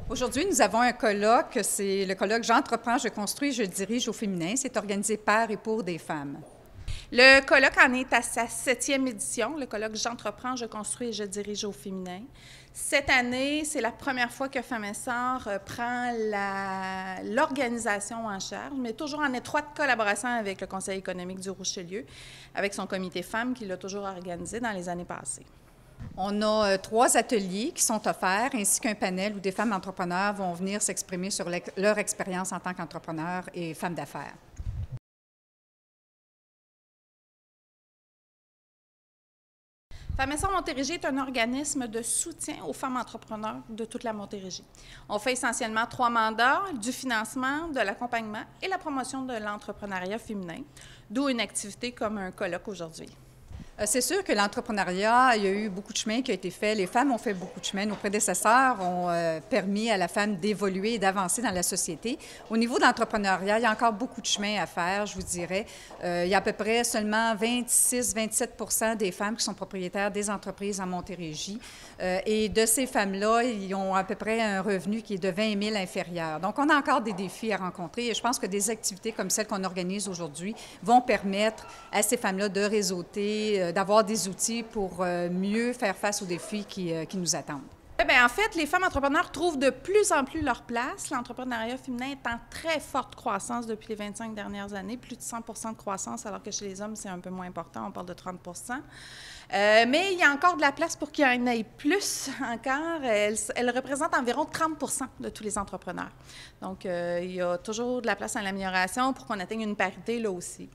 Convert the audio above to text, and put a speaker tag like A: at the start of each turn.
A: Aujourd'hui, nous avons un colloque, c'est le colloque J'entreprends, je construis, je dirige au féminin. C'est organisé par et pour des femmes.
B: Le colloque en est à sa 7e édition, le colloque J'entreprends, je construis et je dirige au féminin. Cette année, c'est la première fois que Femmes Essor prend l'organisation en charge, mais toujours en étroite collaboration avec le Conseil économique du Richelieu, avec son comité femmes qui l'a toujours organisé dans les années passées.
A: On a 3 ateliers qui sont offerts, ainsi qu'un panel où des femmes entrepreneurs vont venir s'exprimer sur leur expérience en tant qu'entrepreneurs et femmes d'affaires.
B: Femmes Essor Montérégie est un organisme de soutien aux femmes entrepreneurs de toute la Montérégie. On fait essentiellement 3 mandats, du financement, de l'accompagnement et la promotion de l'entrepreneuriat féminin, d'où une activité comme un colloque aujourd'hui.
A: C'est sûr que l'entrepreneuriat, il y a eu beaucoup de chemin qui a été fait. Les femmes ont fait beaucoup de chemin. Nos prédécesseurs ont permis à la femme d'évoluer et d'avancer dans la société. Au niveau de l'entrepreneuriat, il y a encore beaucoup de chemin à faire, je vous dirais. Il y a à peu près seulement 26-27 % des femmes qui sont propriétaires des entreprises en Montérégie. Et de ces femmes-là, ils ont à peu près un revenu qui est de 20 000 inférieur. Donc, on a encore des défis à rencontrer et je pense que des activités comme celles qu'on organise aujourd'hui vont permettre à ces femmes-là de réseauter, d'avoir des outils pour mieux faire face aux défis qui nous attendent.
B: Bien, en fait, les femmes entrepreneurs trouvent de plus en plus leur place. L'entrepreneuriat féminin est en très forte croissance depuis les 25 dernières années, plus de 100 % de croissance, alors que chez les hommes, c'est un peu moins important, on parle de 30 %. Mais il y a encore de la place pour qu'il y en ait plus encore. Elle représente environ 30 % de tous les entrepreneurs. Donc, il y a toujours de la place à l'amélioration pour qu'on atteigne une parité là aussi.